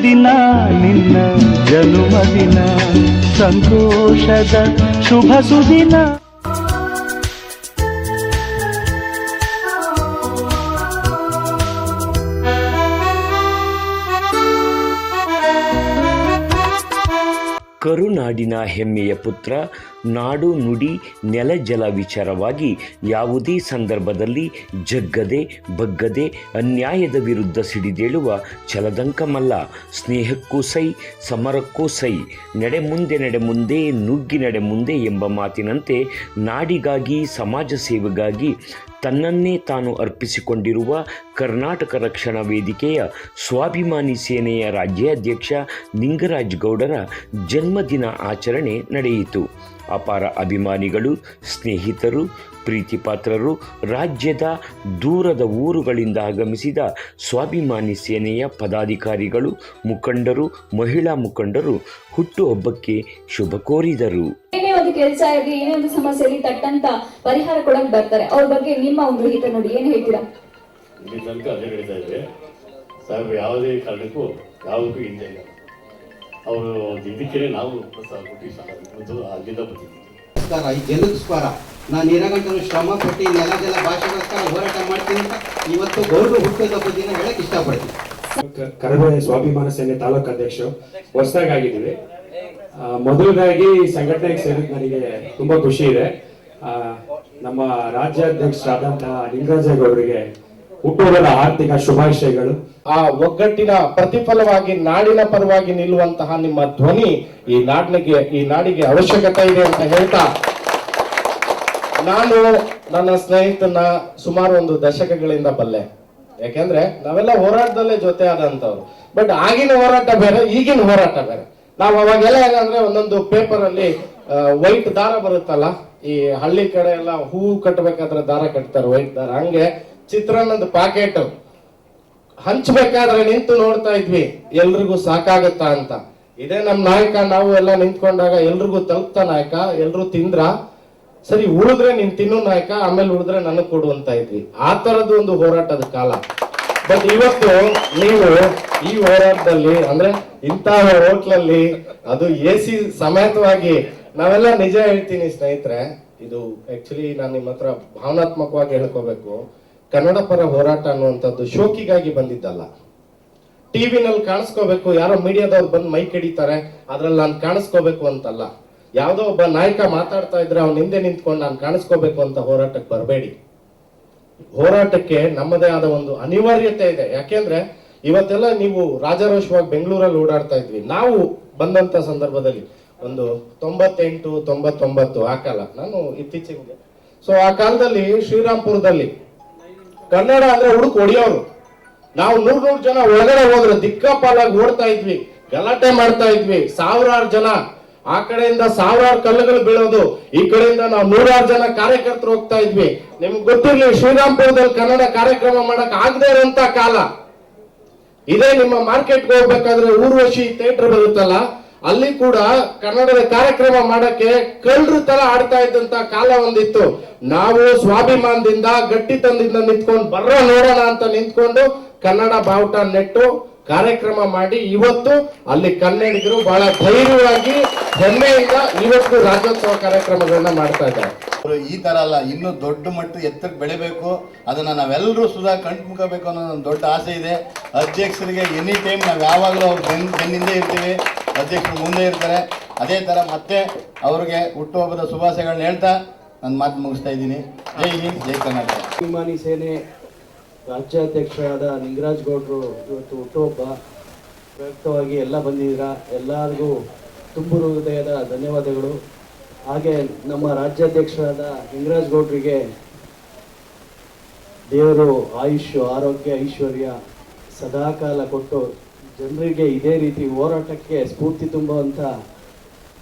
ದಿನ ನಿನ್ನ ಜನುಮದಿನ, ಸಂತೋಷದ ಶುಭ ಸುದಿನ. ಕರುನಾಡಿನ ಹೆಮ್ಮೆಯ ಪುತ್ರ, ನಾಡು ನುಡಿ ನೆಲ ಜಲ ವಿಚಾರವಾಗಿ ಯಾವುದೇ ಸಂದರ್ಭದಲ್ಲಿ ಜಗ್ಗದೆ ಬಗ್ಗದೆ ಅನ್ಯಾಯದ ವಿರುದ್ಧ ಸಿಡಿದೇಳುವ ಛಲದಂಕಮಲ್ಲ. ಸ್ನೇಹಕ್ಕೂ ಸೈ, ಸಮರಕ್ಕೂ ಸೈ, ನಡೆ ಮುಂದೆ ನುಗ್ಗಿ ನಡೆ ಮುಂದೆ ಎಂಬ ಮಾತಿನಂತೆ ನಾಡಿಗಾಗಿ ಸಮಾಜ ಸೇವೆಗಾಗಿ ತನ್ನನ್ನೇ ತಾನು ಅರ್ಪಿಸಿಕೊಂಡಿರುವ ಕರ್ನಾಟಕ ರಕ್ಷಣಾ ವೇದಿಕೆಯ ಸ್ವಾಭಿಮಾನಿ ಸೇನೆಯ ರಾಜ್ಯಾಧ್ಯಕ್ಷ ನಿಂಗರಾಜ್ ಗೌಡರ ಜನ್ಮದಿನ ಆಚರಣೆ ನಡೆಯಿತು. ಅಪಾರ ಅಭಿಮಾನಿಗಳು, ಸ್ನೇಹಿತರು, ಪ್ರೀತಿಪಾತ್ರರು, ರಾಜ್ಯದ ದೂರದ ಊರುಗಳಿಂದ ಆಗಮಿಸಿದ ಸ್ವಾಭಿಮಾನಿ ಸೇನೆಯ ಪದಾಧಿಕಾರಿಗಳು, ಮುಖಂಡರು, ಮಹಿಳಾ ಮುಖಂಡರು ಹುಟ್ಟುಹಬ್ಬಕ್ಕೆ ಶುಭ ಕೋರಿದರು. ಏನೇ ಒಂದು ಕೆಲಸ ಇರಲಿ, ಏನೇ ಒಂದು ಸಮಸ್ಯೆ ಇರಲಿ, ತಟ್ಟಂತ ಪರಿಹಾರ ಕೊಡಕ್ ಬರ್ತಾರೆ. ಅವ್ರ ಬಗ್ಗೆ ನಿಮ್ಮ ಒಂದು ಹಿತ ನೋಡಿ, ಏನ್ ಹೇಳ್ತೀರಾ? ಇಲ್ಲಿ ತನಕ ಅದೇ ನಡೀತಾ ಇದೆ ಸಾಹೇಬ್. ಯಾವುದೇ ಕಾರಣಕ್ಕೂ ಯಾವುದಕ್ಕೂ ಹಿಂದೆ ಇಲ್ಲ. ಅವರು ಇದಕ್ಕೆ ನಾವು ಪ್ರೋತ್ಸಾಹ ಕೊಟ್ಟು ಅಲ್ಲಿಂದ ಬಂದಿದ್ದೀವಿ. ಈ ಗೆಲುವಿಗೋಸ್ಕರ ನಾನು ಇರಗಂಟಲು ಶ್ರಮ ಪಟ್ಟು ನೆಲ ಜಲ ಭಾಷೆಗೋಸ್ಕರ ಹೋರಾಟ ಮಾಡ್ತೀನಿ ಅಂತ ಇವತ್ತು ಗೌರವ ಹುಟ್ಟುಹಬ್ಬದ ದಿನ ಹೇಳಕ್ ಇಷ್ಟಪಡ್ತೀನಿ. ಕರವೇ ಸ್ವಾಭಿಮಾನ ಸೇನೆ ತಾಲೂಕು ಅಧ್ಯಕ್ಷರು ಹೊಸದಾಗಿದ್ದೀವಿ. ಮೊದಲದಾಗಿ ಸಂಘಟನೆಗೆ ಸೇರಿದ ನನಗೆ ತುಂಬಾ ಖುಷಿ ಇದೆ. ನಮ್ಮ ರಾಜ್ಯಾಧ್ಯಕ್ಷರಾದಂತಹ ನಿಂಗರಾಜೇಗೌಡರಿಗೆ ಹುಟ್ಟುಹಬ್ಬದ ಆರ್ಥಿಕ ಶುಭಾಶಯಗಳು. ಆ ಒಗ್ಗಟ್ಟಿನ ಪ್ರತಿಫಲವಾಗಿ ನಾಡಿನ ಪರವಾಗಿ ನಿಲ್ಲುವಂತಹ ನಿಮ್ಮ ಧ್ವನಿ ಈ ನಾಡಿಗೆ ಅವಶ್ಯಕತೆ ಇದೆ ಅಂತ ಹೇಳ್ತಾ, ನಾನು ನನ್ನ ಸ್ನೇಹಿತನ ಸುಮಾರು ಒಂದು ದಶಕಗಳಿಂದ ಬಲ್ಲೆ. ಯಾಕೆಂದ್ರೆ ನಾವೆಲ್ಲ ಹೋರಾಟದಲ್ಲೇ ಜೊತೆ ಆದಂತವ್ರು. ಬಟ್ ಆಗಿನ ಹೋರಾಟ ಬೇರೆ, ಈಗಿನ ಹೋರಾಟ ಬೇರೆ. ನಾವು ಅವಾಗೆಲ್ಲ ಏನಂದ್ರೆ ಒಂದೊಂದು ಪೇಪರ್ ಅಲ್ಲಿ ವೈಟ್ ದಾರ ಬರುತ್ತಲ್ಲ, ಈ ಹಳ್ಳಿ ಕಡೆ ಎಲ್ಲ ಹೂವು ಕಟ್ಟಬೇಕಾದ್ರೆ ದಾರ ಕಟ್ತಾರೆ ವೈಟ್ ದಾರ. ಹಂಗೆ ಚಿತ್ರಾನ್ನದ ಪ್ಯಾಕೆಟ್ ಹಂಚ್ಬೇಕಾದ್ರೆ ನಿಂತು ನೋಡ್ತಾ ಇದ್ವಿ, ಎಲ್ರಿಗೂ ಸಾಕಾಗತ್ತಾ ಅಂತ. ಇದೇ ನಮ್ ನಾಯಕ, ನಾವು ಎಲ್ಲ ನಿಂತ್ಕೊಂಡಾಗ ಎಲ್ರಿಗೂ ತಲುಪ್ತಾ ನಾಯಕ, ಎಲ್ರು ತಿಂದ್ರ ಸರಿ, ಉಳಿದ್ರೆ ನೀನ್ ತಿನ್ನು ನಾಯಕ, ಆಮೇಲೆ ಉಳಿದ್ರೆ ನನಗ್ ಕೊಡು ಅಂತ ಇದ್ವಿ. ಆ ತರದ್ದು ಒಂದು ಹೋರಾಟದ ಕಾಲ. ಬಟ್ ಇವತ್ತು ನೀವು ಈ ಹೋರಾಟದಲ್ಲಿ ಅಂದ್ರೆ ಇಂತಹ ಹೋಟ್ಲಲ್ಲಿ ಅದು AC ಸಮೇತವಾಗಿ ನಾವೆಲ್ಲ ನಿಜ ಹೇಳ್ತೀನಿ ಸ್ನೇಹಿತರೆ, ಇದು ಆಕ್ಚುಲಿ ನಾನು ನಿಮ್ಮ ಹತ್ರ ಭಾವನಾತ್ಮಕವಾಗಿ ಹೇಳ್ಕೋಬೇಕು. ಕನ್ನಡ ಪರ ಹೋರಾಟ ಅನ್ನುವಂಥದ್ದು ಶೋಕಿಗಾಗಿ ಬಂದಿದ್ದಲ್ಲ. ಟಿವಿನಲ್ಲಿ ಕಾಣಿಸ್ಕೋಬೇಕು, ಯಾರೋ ಮೀಡಿಯಾದವ್ರು ಬಂದು ಮೈಕ್ ಹಿಡಿತಾರೆ, ಅದ್ರಲ್ಲಿ ನಾನು ಕಾಣಿಸ್ಕೋಬೇಕು ಅಂತಲ್ಲ. ಯಾವ್ದೋ ಒಬ್ಬ ನಾಯಕ ಮಾತಾಡ್ತಾ ಇದ್ರೆ ಅವ್ನ ಹಿಂದೆ ನಿಂತ್ಕೊಂಡು ನಾನು ಕಾಣಿಸ್ಕೋಬೇಕು ಅಂತ ಹೋರಾಟಕ್ಕೆ ಬರಬೇಡಿ. ಹೋರಾಟಕ್ಕೆ ನಮ್ಮದೇ ಆದ ಒಂದು ಅನಿವಾರ್ಯತೆ ಇದೆ. ಯಾಕೆಂದ್ರೆ ಇವತ್ತೆಲ್ಲ ನೀವು ರಾಜಾರೋಷವಾಗಿ ಬೆಂಗಳೂರಲ್ಲಿ ಓಡಾಡ್ತಾ ಇದ್ವಿ. ನಾವು ಬಂದಂತ ಸಂದರ್ಭದಲ್ಲಿ ಒಂದು 98, 99 ಆ ಕಾಲ, ನಾನು ಇತ್ತೀಚೆಗೆ. ಸೊ ಆ ಕಾಲದಲ್ಲಿ ಶ್ರೀರಾಮ್ಪುರದಲ್ಲಿ ಕನ್ನಡ ಅಂದ್ರೆ ಹುಡುಕ್ ಹೊಡಿಯೋರು. ನಾವು 100 ಜನ ಒಳಗಡೆ ಹೋದ್ರೆ ದಿಕ್ಕಾಪಾಲಾಗಿ ಓಡ್ತಾ ಇದ್ವಿ, ಗಲಾಟೆ ಮಾಡ್ತಾ ಇದ್ವಿ. ಸಾವಿರಾರು ಜನ, ಆ ಕಡೆಯಿಂದ ಸಾವಿರಾರು ಕಲ್ಲುಗಳು ಬೀಳೋದು, ಈ ಕಡೆಯಿಂದ ನಾವು 100 ಜನ ಕಾರ್ಯಕರ್ತರು ಹೋಗ್ತಾ ಇದ್ವಿ. ನಿಮ್ಗೆ ಗೊತ್ತಿರ್ಲಿ, ಶ್ರೀರಾಮ್ಪುರದಲ್ಲಿ ಕನ್ನಡ ಕಾರ್ಯಕ್ರಮ ಮಾಡಕ್ ಆಗದೆ ಇರೋಂತ ಕಾಲ. ಇದೇ ನಿಮ್ಮ ಮಾರ್ಕೆಟ್ಗೆ ಹೋಗ್ಬೇಕಾದ್ರೆ ಊರ್ವಶಿ ಥಿಯೇಟರ್ ಬರುತ್ತಲ್ಲ, ಅಲ್ಲಿ ಕೂಡ ಕನ್ನಡದ ಕಾರ್ಯಕ್ರಮ ಮಾಡಕ್ಕೆ ಕಳ್ಳರು ತರ ಆಡ್ತಾ ಇದ್ದಂತ ಕಾಲ ಒಂದಿತ್ತು. ನಾವು ಸ್ವಾಭಿಮಾನದಿಂದ ಗಟ್ಟಿತನದಿಂದ ನಿಂತ್ಕೊಂಡು ಬರ್ರ ನೋಡೋಣ ಅಂತ ನಿಂತ್ಕೊಂಡು ಕನ್ನಡ ಬಾವುಟ ನೆಟ್ಟು ಕಾರ್ಯಕ್ರಮ ಮಾಡಿ ಇವತ್ತು ಅಲ್ಲಿ ಕನ್ನಡಿಗರು ಬಹಳ ಧೈರ್ಯವಾಗಿ ಹೆಮ್ಮೆಯಿಂದ ಇವತ್ತು ರಾಜ್ಯೋತ್ಸವ ಕಾರ್ಯಕ್ರಮಗಳನ್ನ ಮಾಡ್ತಾ ಇದ್ದಾರೆ. ಈ ತರ ಅಲ್ಲ, ಇನ್ನೂ ದೊಡ್ಡ ಮಟ್ಟ ಎತ್ತರಕ್ಕೆ ಬೆಳಿಬೇಕು, ಅದನ್ನ ನಾವೆಲ್ಲರೂ ಸುಧಾ ಕಂಡುಮುಖಬೇಕು ಅನ್ನೋ ಒಂದು ದೊಡ್ಡ ಆಸೆ ಇದೆ. ಅಧ್ಯಕ್ಷರಿಗೆ ಎನಿ ಟೈಮ್ ನಾವು ಯಾವಾಗಲೂ ಅವ್ರ ಬೆನ್ನಿಂದೇ ಇರ್ತೀವಿ, ಅಧ್ಯಕ್ಷರು ಮುಂದೆ ಇರ್ತಾರೆ. ಅದೇ ತರ ಮತ್ತೆ ಅವ್ರಿಗೆ ಹುಟ್ಟುಹಬ್ಬದ ಶುಭಾಶಯಗಳನ್ನ ಹೇಳ್ತಾ ನನ್ನ ಮಾತು ಮುಗಿಸ್ತಾ ಇದ್ದೀನಿ. ಜೈ ಹಿಂದ್, ಜೈ ಕರ್ನಾಟಕ. ಸ್ವಾಭಿಮಾನಿ ಸೇನೆ ರಾಜ್ಯಾಧ್ಯಕ್ಷರಾದ ನಿಂಗರಾಜ್ ಗೌಡರು ಇವತ್ತು ಹುಟ್ಟುಹಬ್ಬ ಪ್ರಯುಕ್ತವಾಗಿ ಎಲ್ಲ ಬಂದಿದ್ದೀರಾ. ಎಲ್ಲರಿಗೂ ತುಂಬು ಹೃದಯದ ಧನ್ಯವಾದಗಳು. ಹಾಗೆ ನಮ್ಮ ರಾಜ್ಯಾಧ್ಯಕ್ಷರಾದ ನಿಂಗರಾಜ್ ಗೌಡರಿಗೆ ದೇವರು ಆಯುಷ್ಯ, ಆರೋಗ್ಯ, ಐಶ್ವರ್ಯ ಸದಾಕಾಲ ಕೊಟ್ಟು ಜನರಿಗೆ ಇದೇ ರೀತಿ ಹೋರಾಟಕ್ಕೆ ಸ್ಫೂರ್ತಿ ತುಂಬುವಂಥ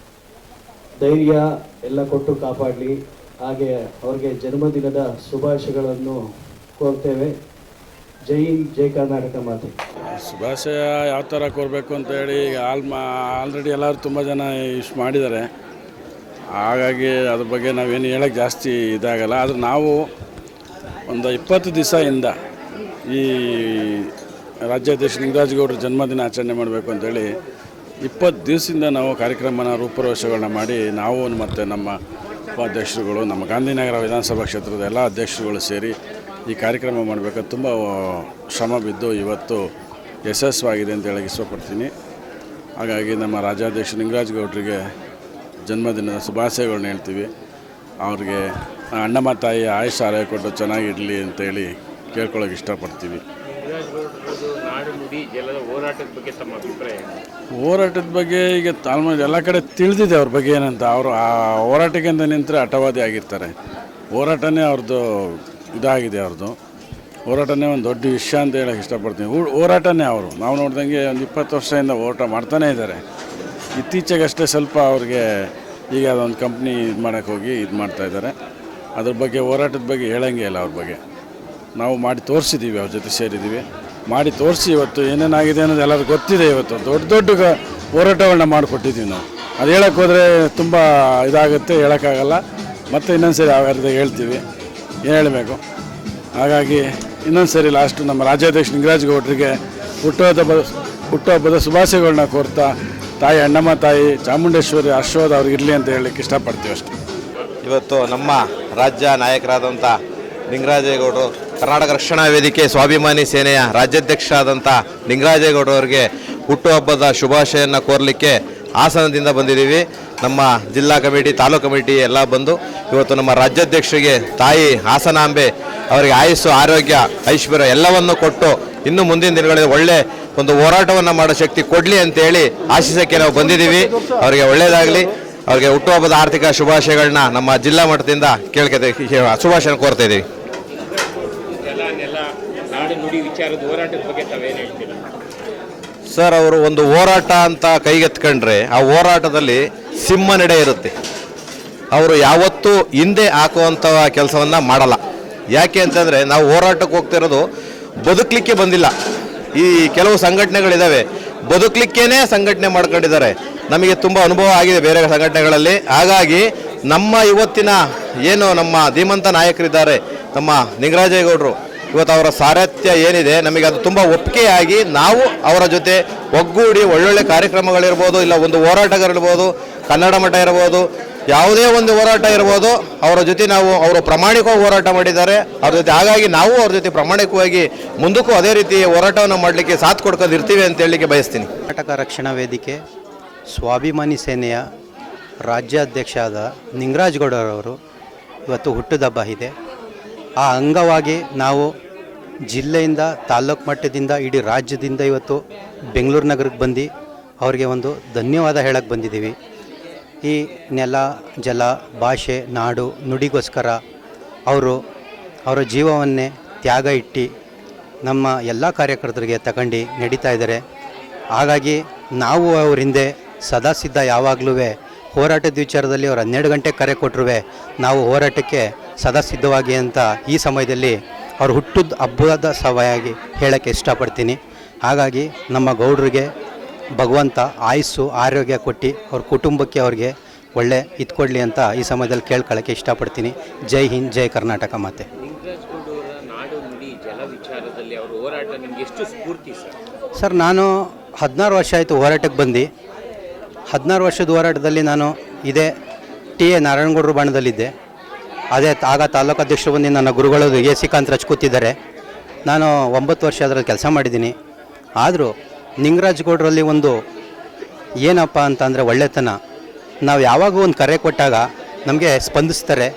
ಧೈರ್ಯ ಎಲ್ಲ ಕೊಟ್ಟು ಕಾಪಾಡಲಿ. ಹಾಗೆ ಅವ್ರಿಗೆ ಜನ್ಮದಿನದ ಶುಭಾಶಯಗಳನ್ನು ಕೋರ್ತೇವೆ. ಜೈ ಹಿಂದ್, ಜೈ ಕರ್ನಾಟಕ ಮಾತೆ. ಶುಭಾಶಯ ಯಾವ ಥರ ಕೋರಬೇಕು ಅಂತ ಹೇಳಿ ಆಲ್ರೆಡಿ ಎಲ್ಲರೂ ತುಂಬ ಜನ ಇಷ್ಟು ಮಾಡಿದ್ದಾರೆ. ಹಾಗಾಗಿ ಅದ್ರ ಬಗ್ಗೆ ನಾವೇನು ಹೇಳೋಕ್ಕೆ ಜಾಸ್ತಿ ಇದಾಗಲ್ಲ. ಆದರೆ ನಾವು ಒಂದು 20 ದಿವಸದಿಂದ ಈ ರಾಜ್ಯಾಧ್ಯಕ್ಷ ನಿಂಗರಾಜಗೌಡರ ಜನ್ಮದಿನ ಆಚರಣೆ ಮಾಡಬೇಕು ಅಂತೇಳಿ 20 ದಿವಸದಿಂದ ನಾವು ಕಾರ್ಯಕ್ರಮನ ರೂಪುರೇಷೆಗಳನ್ನ ಮಾಡಿ ನಾವು ಮತ್ತು ನಮ್ಮ ಉಪಾಧ್ಯಕ್ಷರುಗಳು ನಮ್ಮ ಗಾಂಧಿನಗರ ವಿಧಾನಸಭಾ ಕ್ಷೇತ್ರದ ಎಲ್ಲ ಅಧ್ಯಕ್ಷರುಗಳು ಸೇರಿ ಈ ಕಾರ್ಯಕ್ರಮ ಮಾಡಬೇಕಾದ್ರೆ ತುಂಬ ಶ್ರಮ ಬಿದ್ದು ಇವತ್ತು ಯಶಸ್ವಾಗಿದೆ ಅಂತ ಹೇಳಕ್ಕೆ ಇಷ್ಟಪಡ್ತೀನಿ. ಹಾಗಾಗಿ ನಮ್ಮ ರಾಜ್ಯಾಧ್ಯಕ್ಷ ನಿಂಗರಾಜಗೌಡರಿಗೆ ಜನ್ಮದಿನದ ಶುಭಾಶಯಗಳನ್ನ ಹೇಳ್ತೀವಿ. ಅವ್ರಿಗೆ ಅಣ್ಣಮ್ಮ ತಾಯಿ ಆಯುಷ್ ಆರೋಗ್ಯ ಕೊಟ್ಟು ಚೆನ್ನಾಗಿರಲಿ ಅಂತೇಳಿ ಕೇಳ್ಕೊಳ್ಳೋಕೆ ಇಷ್ಟಪಡ್ತೀವಿ. ಹೋರಾಟದ ಬಗ್ಗೆ ಈಗ ಆಲ್ಮೋಸ್ಟ್ ಎಲ್ಲ ಕಡೆ ತಿಳಿದಿದೆ ಅವ್ರ ಬಗ್ಗೆ ಏನಂತ. ಅವರು ಆ ಹೋರಾಟಕ್ಕೆ ಅಂತ ನಿಂತರೆ ಹಠವಾದಿ ಆಗಿರ್ತಾರೆ. ಹೋರಾಟನೇ ಅವ್ರದ್ದು ಇದಾಗಿದೆ. ಅವ್ರದ್ದು ಹೋರಾಟನೇ ಒಂದು ದೊಡ್ಡ ವಿಷಯ ಅಂತ ಹೇಳಕ್ಕೆ ಇಷ್ಟಪಡ್ತೀನಿ. ಹೋರಾಟನೇ ಅವರು ನಾವು ನೋಡ್ದಂಗೆ ಒಂದು 20 ವರ್ಷದಿಂದ ಹೋರಾಟ ಮಾಡ್ತಾನೇ ಇದ್ದಾರೆ. ಇತ್ತೀಚೆಗಷ್ಟೇ ಸ್ವಲ್ಪ ಅವ್ರಿಗೆ ಈಗ ಅದೊಂದು ಕಂಪ್ನಿ ಇದು ಮಾಡೋಕ್ಕೆ ಹೋಗಿ ಇದು ಮಾಡ್ತಾಯಿದ್ದಾರೆ. ಅದ್ರ ಬಗ್ಗೆ ಹೋರಾಟದ ಬಗ್ಗೆ ಹೇಳಂಗೆ ಇಲ್ಲ. ಅವ್ರ ಬಗ್ಗೆ ನಾವು ಮಾಡಿ ತೋರಿಸಿದ್ದೀವಿ, ಅವ್ರ ಜೊತೆ ಸೇರಿದ್ದೀವಿ, ಮಾಡಿ ತೋರಿಸಿ ಇವತ್ತು ಏನೇನಾಗಿದೆ ಅನ್ನೋದು ಎಲ್ಲರಿಗೂ ಗೊತ್ತಿದೆ. ಇವತ್ತು ದೊಡ್ಡ ಹೋರಾಟಗಳನ್ನ ಮಾಡಿಕೊಟ್ಟಿದ್ದೀವಿ ನಾವು. ಅದು ಹೇಳೋಕ್ಕೆ ಹೋದರೆ ತುಂಬ ಇದಾಗುತ್ತೆ, ಹೇಳೋಕ್ಕಾಗಲ್ಲ. ಮತ್ತು ಇನ್ನೊಂದು ಸರಿ ಆಗಾರದ ಹೇಳ್ತೀವಿ, ಏನು ಹೇಳಬೇಕು. ಹಾಗಾಗಿ ಇನ್ನೊಂದು ಸರಿ ಲಾಸ್ಟು ನಮ್ಮ ರಾಜ್ಯಾಧ್ಯಕ್ಷ ನಿಂಗರಾಜಗೌಡರಿಗೆ ಹುಟ್ಟುಹಬ್ಬದ ಶುಭಾಶಯಗಳನ್ನ ಕೋರ್ತಾ ತಾಯಿ ಅಣ್ಣಮ್ಮ ತಾಯಿ ಚಾಮುಂಡೇಶ್ವರಿ ಆಶೀರ್ವಾದ ಅವ್ರಿಗಿರಲಿ ಅಂತ ಹೇಳಲಿಕ್ಕೆ ಇಷ್ಟಪಡ್ತೀವಿ ಅಷ್ಟೇ. ಇವತ್ತು ನಮ್ಮ ರಾಜ್ಯ ನಾಯಕರಾದಂಥ ನಿಂಗರಾಜೇಗೌಡರು ಕರ್ನಾಟಕ ರಕ್ಷಣಾ ವೇದಿಕೆ ಸ್ವಾಭಿಮಾನಿ ಸೇನೆಯ ರಾಜ್ಯಾಧ್ಯಕ್ಷ ಆದಂಥ ನಿಂಗರಾಜೇಗೌಡರವರಿಗೆ ಹುಟ್ಟುಹಬ್ಬದ ಶುಭಾಶಯವನ್ನು ಕೋರಲಿಕ್ಕೆ ಹಾಸನದಿಂದ ಬಂದಿದ್ದೀವಿ. ನಮ್ಮ ಜಿಲ್ಲಾ ಕಮಿಟಿ, ತಾಲೂಕು ಕಮಿಟಿ ಎಲ್ಲ ಬಂದು ಇವತ್ತು ನಮ್ಮ ರಾಜ್ಯಾಧ್ಯಕ್ಷರಿಗೆ ತಾಯಿ ಹಾಸನಾಂಬೆ ಅವರಿಗೆ ಆಯುಸ್ಸು, ಆರೋಗ್ಯ, ಐಶ್ವರ್ಯ ಎಲ್ಲವನ್ನು ಕೊಟ್ಟು ಇನ್ನು ಮುಂದಿನ ದಿನಗಳಲ್ಲಿ ಒಳ್ಳೆ ಒಂದು ಹೋರಾಟವನ್ನು ಮಾಡೋ ಶಕ್ತಿ ಕೊಡಲಿ ಅಂತೇಳಿ ಆಶಿಸೋಕ್ಕೆ ನಾವು ಬಂದಿದ್ದೀವಿ. ಅವರಿಗೆ ಒಳ್ಳೆಯದಾಗಲಿ. ಅವರಿಗೆ ಹುಟ್ಟುಹಬ್ಬದ ಆರ್ಥಿಕ ಶುಭಾಶಯಗಳನ್ನ ನಮ್ಮ ಜಿಲ್ಲಾ ಮಟ್ಟದಿಂದ ಶುಭಾಶಯ ಕೋರ್ತಾ ಇದ್ದೀವಿ. ಸರ್, ಅವರು ಒಂದು ಹೋರಾಟ ಅಂತ ಕೈಗೆತ್ಕೊಂಡ್ರೆ ಆ ಹೋರಾಟದಲ್ಲಿ ಸಿಂಹ ನಡೆ ಇರುತ್ತೆ. ಅವರು ಯಾವತ್ತೂ ಹಿಂದೆ ಹಾಕುವಂಥ ಕೆಲಸವನ್ನು ಮಾಡಲ್ಲ. ಯಾಕೆ ಅಂತಂದರೆ ನಾವು ಹೋರಾಟಕ್ಕೆ ಹೋಗ್ತಿರೋದು ಬದುಕಲಿಕ್ಕೆ ಬಂದಿಲ್ಲ. ಈ ಕೆಲವು ಸಂಘಟನೆಗಳಿದ್ದಾವೆ, ಬದುಕಲಿಕ್ಕೇ ಸಂಘಟನೆ ಮಾಡ್ಕೊಂಡಿದ್ದಾರೆ. ನಮಗೆ ತುಂಬ ಅನುಭವ ಆಗಿದೆ ಬೇರೆ ಸಂಘಟನೆಗಳಲ್ಲಿ. ಹಾಗಾಗಿ ನಮ್ಮ ಇವತ್ತಿನ ಏನು ನಮ್ಮ ಧೀಮಂತ ನಾಯಕರಿದ್ದಾರೆ ನಮ್ಮ ನಿಂಗರಾಜೇಗೌಡರು, ಇವತ್ತು ಅವರ ಸಾರಥ್ಯ ಏನಿದೆ ನಮಗೆ ಅದು ತುಂಬ ಒಪ್ಪಿಗೆಯಾಗಿ ನಾವು ಅವರ ಜೊತೆ ಒಗ್ಗೂಡಿ ಒಳ್ಳೊಳ್ಳೆ ಕಾರ್ಯಕ್ರಮಗಳಿರ್ಬೋದು, ಇಲ್ಲ ಒಂದು ಹೋರಾಟಗಳಿರ್ಬೋದು, ಕನ್ನಡ ಮಠ ಇರ್ಬೋದು, ಯಾವುದೇ ಒಂದು ಹೋರಾಟ ಇರ್ಬೋದು, ಅವರ ಜೊತೆ ನಾವು ಅವರು ಪ್ರಾಮಾಣಿಕವಾಗಿ ಹೋರಾಟ ಮಾಡಿದ್ದಾರೆ ಅವ್ರ ಜೊತೆ. ಹಾಗಾಗಿ ನಾವು ಅವ್ರ ಜೊತೆ ಪ್ರಾಮಾಣಿಕವಾಗಿ ಮುಂದಕ್ಕೂ ಅದೇ ರೀತಿ ಹೋರಾಟವನ್ನು ಮಾಡಲಿಕ್ಕೆ ಸಾಥ್ ಕೊಡ್ಕೊಂಡು ಇರ್ತೀವಿ ಅಂತ ಹೇಳಲಿಕ್ಕೆ ಬಯಸ್ತೀನಿ. ಕರ್ನಾಟಕ ರಕ್ಷಣಾ ವೇದಿಕೆ ಸ್ವಾಭಿಮಾನಿ ಸೇನೆಯ ರಾಜ್ಯಾಧ್ಯಕ್ಷ ಆದ ನಿಂಗರಾಜಗೌಡರವರು ಇವತ್ತು ಹುಟ್ಟುಹಬ್ಬ ಇದೆ. ಆ ಅಂಗವಾಗಿ ನಾವು ಜಿಲ್ಲೆಯಿಂದ, ತಾಲ್ಲೂಕು ಮಟ್ಟದಿಂದ, ಇಡೀ ರಾಜ್ಯದಿಂದ ಇವತ್ತು ಬೆಂಗಳೂರು ನಗರಕ್ಕೆ ಬಂದು ಅವರಿಗೆ ಒಂದು ಧನ್ಯವಾದ ಹೇಳಕ್ಕೆ ಬಂದಿದ್ದೀವಿ. ಈ ನೆಲ, ಜಲ, ಭಾಷೆ, ನಾಡು, ನುಡಿಗೋಸ್ಕರ ಅವರ ಜೀವವನ್ನೇ ತ್ಯಾಗ ಇಟ್ಟು ನಮ್ಮ ಎಲ್ಲ ಕಾರ್ಯಕರ್ತರಿಗೆ ತಗೊಂಡು ನಡೀತಾ ಇದ್ದಾರೆ. ಹಾಗಾಗಿ ನಾವು ಅವ್ರ ಹಿಂದೆ ಸದಾ ಸಿದ್ಧ. ಯಾವಾಗಲೂ ಹೋರಾಟದ ವಿಚಾರದಲ್ಲಿ ಅವ್ರು 12 ಗಂಟೆ ಕರೆ ಕೊಟ್ಟರು ನಾವು ಹೋರಾಟಕ್ಕೆ ಸದಾ ಸಿದ್ಧವಾಗಿ ಅಂತ ಈ ಸಮಯದಲ್ಲಿ ಅವ್ರು ಹುಟ್ಟಿದ ಹಬ್ಬದ ಸಭೆಯಾಗಿ ಹೇಳೋಕ್ಕೆ ಇಷ್ಟಪಡ್ತೀನಿ. ಹಾಗಾಗಿ ನಮ್ಮ ಗೌಡರಿಗೆ ಭಗವಂತ ಆಯುಸ್ಸು, ಆರೋಗ್ಯ ಕೊಟ್ಟು ಅವ್ರ ಕುಟುಂಬಕ್ಕೆ ಅವ್ರಿಗೆ ಒಳ್ಳೆ ಕೊಡಲಿ ಅಂತ ಈ ಸಮಯದಲ್ಲಿ ಕೇಳ್ಕೊಳ್ಳೋಕ್ಕೆ ಇಷ್ಟಪಡ್ತೀನಿ. ಜೈ ಹಿಂದ್, ಜೈ ಕರ್ನಾಟಕ ಮಾತೆ. ಸರ್, ನಾನು 16 ವರ್ಷ ಆಯಿತು ಹೋರಾಟಕ್ಕೆ ಬಂದು. 16 ವರ್ಷದ ಹೋರಾಟದಲ್ಲಿ ನಾನು ಇದೇ ಟಿ ಎ ನಾರಾಯಣಗೌಡರು ಬಣ್ಣದಲ್ಲಿದ್ದೆ. ಅದೇ ಆಗ ತಾಲೂಕು ಅಧ್ಯಕ್ಷರು ಬಂದು ನನ್ನ ಗುರುಗಳು AC ಕಾಂತರಾಜ್ ಕೂತಿದ್ದಾರೆ. ನಾನು 9 ವರ್ಷ ಅದರಲ್ಲಿ ಕೆಲಸ ಮಾಡಿದ್ದೀನಿ. ಆದರೂ ನಿಂಗರಾಜಗೌಡರಲ್ಲಿ ಒಂದು ಏನಪ್ಪ ಅಂತಂದರೆ ಒಳ್ಳೆತನ. ನಾವು ಯಾವಾಗ ಒಂದು ಕರೆ ಕೊಟ್ಟಾಗ ನಮಗೆ ಸ್ಪಂದಿಸ್ತಾರೆ.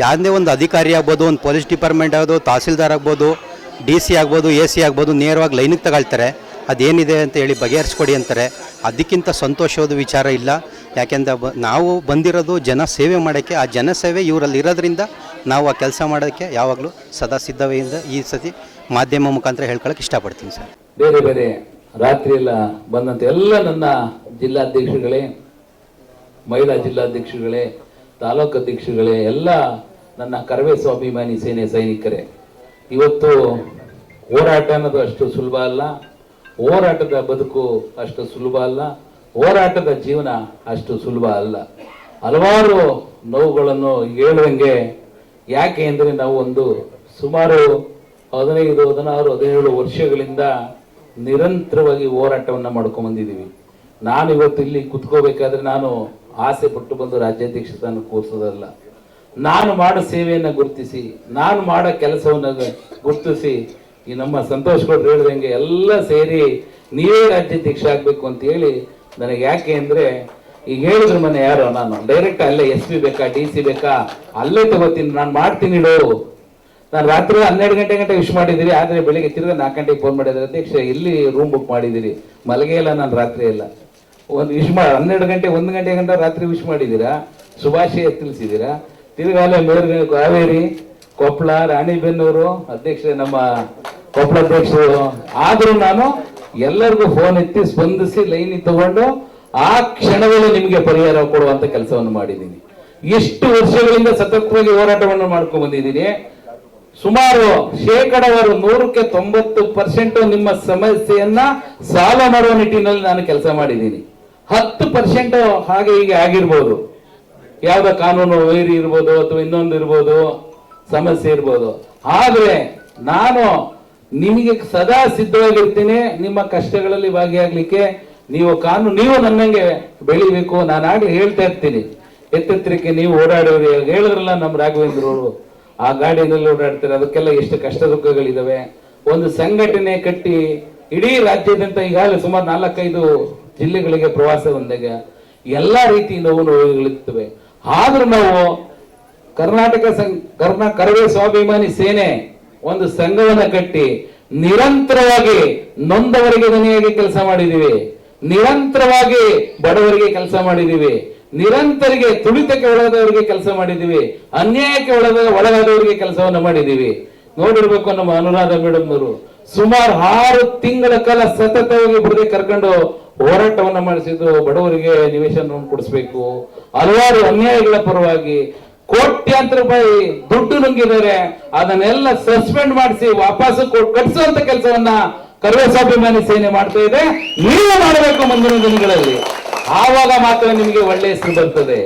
ಯಾವುದೇ ಒಂದು ಅಧಿಕಾರಿ ಆಗ್ಬೋದು, ಒಂದು ಪೊಲೀಸ್ ಡಿಪಾರ್ಟ್ಮೆಂಟ್ ಆಗ್ಬೋದು, ತಹಸೀಲ್ದಾರ್ ಆಗ್ಬೋದು, DC ಆಗ್ಬೋದು, AC ಆಗ್ಬೋದು, ನೇರವಾಗಿ ಲೈನಿಗೆ ತಗೊಳ್ತಾರೆ. ಅದೇನಿದೆ ಅಂತ ಹೇಳಿ ಬಗೆಹರಿಸ್ಕೊಡಿ ಅಂತಾರೆ. ಅದಕ್ಕಿಂತ ಸಂತೋಷವಾದ ವಿಚಾರ ಇಲ್ಲ. ಯಾಕೆಂದರೆ ನಾವು ಬಂದಿರೋದು ಜನ ಸೇವೆ ಮಾಡೋಕ್ಕೆ. ಆ ಜನಸೇವೆ ಇವರಲ್ಲಿ ಇರೋದ್ರಿಂದ ನಾವು ಆ ಕೆಲಸ ಮಾಡೋಕ್ಕೆ ಯಾವಾಗಲೂ ಸದಾ ಸಿದ್ಧತೆಯಿಂದ ಈ ಸತಿ ಮಾಧ್ಯಮ ಮುಖಾಂತರ ಹೇಳ್ಕೊಳ್ಳೋಕೆ ಇಷ್ಟಪಡ್ತೀನಿ ಸರ್. ಬೇರೆ ಬೇರೆ ರಾತ್ರಿಯೆಲ್ಲ ಬಂದಂಥ ಎಲ್ಲ ನನ್ನ ಜಿಲ್ಲಾಧ್ಯಕ್ಷರುಗಳೇ, ಮಹಿಳಾ ಜಿಲ್ಲಾಧ್ಯಕ್ಷರುಗಳೇ, ತಾಲೂಕು ಅಧ್ಯಕ್ಷರುಗಳೇ, ಎಲ್ಲ ನನ್ನ ಕರವೇ ಸ್ವಾಭಿಮಾನಿ ಸೇನೆ ಸೈನಿಕರೇ, ಇವತ್ತು ಹೋರಾಟ ಅನ್ನೋದು ಅಷ್ಟು ಸುಲಭ ಅಲ್ಲ. ಹೋರಾಟದ ಬದುಕು ಅಷ್ಟು ಸುಲಭ ಅಲ್ಲ. ಹೋರಾಟದ ಜೀವನ ಅಷ್ಟು ಸುಲಭ ಅಲ್ಲ. ಹಲವಾರು ನೋವುಗಳನ್ನು ಹೇಳುವಂಗೆ. ಯಾಕೆ ಅಂದರೆ ನಾವು ಸುಮಾರು 15, 16, 17 ವರ್ಷಗಳಿಂದ ನಿರಂತರವಾಗಿ ಹೋರಾಟವನ್ನು ಮಾಡ್ಕೊಂಡು ಬಂದಿದ್ದೀವಿ. ನಾನು ಇವತ್ತು ಇಲ್ಲಿ ಕುತ್ಕೋಬೇಕಾದ್ರೆ ನಾನು ಆಸೆ ಪಟ್ಟು ಬಂದು ರಾಜ್ಯಾಧ್ಯಕ್ಷ ಸ್ಥಾನ ಕೂರಿಸೋದಲ್ಲ. ನಾನು ಮಾಡೋ ಸೇವೆಯನ್ನು ಗುರುತಿಸಿ, ನಾನು ಮಾಡೋ ಕೆಲಸವನ್ನು ಗುರುತಿಸಿ, ಈ ನಮ್ಮ ಸಂತೋಷ್ ಗೌಡ್ರು ಹೇಳ್ದಂಗೆ ಎಲ್ಲ ಸೇರಿ ನೀವೇ ರಾಜ್ಯಾಧ್ಯಕ್ಷ ಆಗಬೇಕು ಅಂತ ಹೇಳಿ ನನಗೆ. ಯಾಕೆ ಅಂದರೆ ಈಗ ಹೇಳಿದ್ರು ಮನೆ ಯಾರೋ, ನಾನು ಡೈರೆಕ್ಟ್ ಅಲ್ಲೇ SP ಬೇಕಾ DC ಬೇಕಾ ಅಲ್ಲೇ ತಗೋತೀನಿ, ನಾನು ಮಾಡ್ತೀನಿ ಇಡು. ನಾನು ರಾತ್ರಿ 12 ಗಂಟೆ ವಿಶ್ ಮಾಡಿದ್ದೀರಿ, ಆದರೆ ಬೆಳಿಗ್ಗೆ ತಿರ್ಗಿ 4 ಗಂಟೆಗೆ ಫೋನ್ ಮಾಡಿದ್ರೆ ಅಧ್ಯಕ್ಷ ಇಲ್ಲಿ ರೂಮ್ ಬುಕ್ ಮಾಡಿದ್ದೀರಿ. ಮಲಗೇ ಇಲ್ಲ ನಾನು, ರಾತ್ರಿ ಎಲ್ಲ ಒಂದು ವಿಶ್ ಮಾಡಿ 12 ಗಂಟೆ 1 ಗಂಟೆ ಗಂಟ ರಾತ್ರಿ ವಿಶ್ ಮಾಡಿದ್ದೀರಾ, ಶುಭಾಶಯ ತಿಳಿಸಿದ್ದೀರಾ. ತಿರ್ಗಾಲೆ ಮೇಲ್ಗಡೆ ಕಾವೇರಿ, ಕೊಪ್ಪಳ, ರಾಣಿಬೆನ್ನೂರು ಅಧ್ಯಕ್ಷ, ನಮ್ಮ ಕೊಪ್ಪಳ ಅಧ್ಯಕ್ಷರು. ಆದರೂ ನಾನು ಎಲ್ಲರಿಗೂ ಫೋನ್ ಎತ್ತಿ ಸ್ಪಂದಿಸಿ ಲೈನ್ ತಗೊಂಡು ಆ ಕ್ಷಣದಲ್ಲಿ ನಿಮಗೆ ಪರಿಹಾರ ಕೊಡುವಂತ ಕೆಲಸವನ್ನು ಮಾಡಿದ್ದೀನಿ. ಎಷ್ಟು ವರ್ಷಗಳಿಂದ ಸತತವಾಗಿ ಹೋರಾಟವನ್ನು ಮಾಡ್ಕೊಂಡು ಬಂದಿದ್ದೀನಿ. ಸುಮಾರು 90% ನಿಮ್ಮ ಸಮಸ್ಯೆಯನ್ನ ಸಾಲ ಮಾಡುವ ನಿಟ್ಟಿನಲ್ಲಿ ನಾನು ಕೆಲಸ ಮಾಡಿದ್ದೀನಿ. 10% ಹಾಗೆ ಹೀಗೆ ಆಗಿರ್ಬೋದು, ಯಾವ್ದೋ ಕಾನೂನು ವೈರಿ ಇರ್ಬೋದು ಅಥವಾ ಇನ್ನೊಂದು ಇರ್ಬೋದು, ಸಮಸ್ಯೆ ಇರ್ಬೋದು. ಆದ್ರೆ ನಾನು ನಿಮಗೆ ಸದಾ ಸಿದ್ಧವಾಗಿರ್ತೀನಿ ನಿಮ್ಮ ಕಷ್ಟಗಳಲ್ಲಿ ಭಾಗಿಯಾಗ್ಲಿಕ್ಕೆ. ನೀವು ನನ್ನಂಗೆ ಬೆಳಿಬೇಕು. ನಾನು ಆಗ್ಲೇ ಹೇಳ್ತಾ ಇರ್ತೀನಿ, ಎತ್ತೆತ್ತರಕ್ಕೆ ನೀವು ಓಡಾಡೋರು ಹೇಳಿದ್ರಲ್ಲ, ನಮ್ಮ ರಾಘವೇಂದ್ರ ಅವರು ಆ ಗಾಡಿಯಲ್ಲಿ ಓಡಾಡ್ತಾರೆ, ಅದಕ್ಕೆಲ್ಲ ಎಷ್ಟು ಕಷ್ಟ ದುಃಖಗಳಿದಾವೆ. ಒಂದು ಸಂಘಟನೆ ಕಟ್ಟಿ ಇಡೀ ರಾಜ್ಯಾದ್ಯಂತ ಈಗಾಗಲೇ ಸುಮಾರು 4-5 ಜಿಲ್ಲೆಗಳಿಗೆ ಪ್ರವಾಸ ಬಂದಾಗ ಎಲ್ಲಾ ರೀತಿ ನೋವುಗಳಿರ್ತವೆ. ಆದ್ರೂ ನಾವು ಕರ್ನಾಟಕ ಕರವೇ ಸ್ವಾಭಿಮಾನಿ ಸೇನೆ ಒಂದು ಸಂಘವನ್ನ ಕಟ್ಟಿ ನಿರಂತರವಾಗಿ ನೊಂದವರಿಗೆ ದನಿಯಾಗಿ ಕೆಲಸ ಮಾಡಿದೀವಿ, ನಿರಂತರವಾಗಿ ಬಡವರಿಗೆ ಕೆಲಸ ಮಾಡಿದೀವಿ, ನಿರಂತರಿಗೆ ತುಳಿತಕ್ಕೆ ಒಳಗಾದವರಿಗೆ ಕೆಲಸ ಮಾಡಿದೀವಿ, ಅನ್ಯಾಯಕ್ಕೆ ಒಳಗಾದವರಿಗೆ ಕೆಲಸವನ್ನು ಮಾಡಿದೀವಿ. ನೋಡಿರ್ಬೇಕು ನಮ್ಮ ಅನುರಾಧ ಮೇಡಮ್ನವರು ಸುಮಾರು 6 ತಿಂಗಳ ಕಾಲ ಸತತವಾಗಿ ಬಿಡದೆ ಕರ್ಕೊಂಡು ಹೋರಾಟವನ್ನ ಮಾಡಿಸಿದ್ದು. ಬಡವರಿಗೆ ನಿವೇಶನ ಕೊಡಿಸ್ಬೇಕು, ಹಲವಾರು ಅನ್ಯಾಯಗಳ ಪರವಾಗಿ ಕೋಟ್ಯಾಂತರ ರೂಪಾಯಿ ದುಡ್ಡು ನುಂಗಿದ್ದಾರೆ, ಅದನ್ನೆಲ್ಲ ಸಸ್ಪೆಂಡ್ ಮಾಡಿಸಿ ವಾಪಸ್ ಕಟ್ಸುವಂತ ಕೆಲಸವನ್ನ ಕರವೇ ಸ್ವಾಭಿಮಾನಿ ಸೇನೆ ಮಾಡ್ತಾ ಇದೆ. ನೀವು ಮಾಡಬೇಕು ಮುಂದಿನ ದಿನಗಳಲ್ಲಿ, ಆವಾಗ ಮಾತ್ರ ನಿಮಗೆ ಒಳ್ಳೆಯ ಹೆಸರು ಬರ್ತದೆ.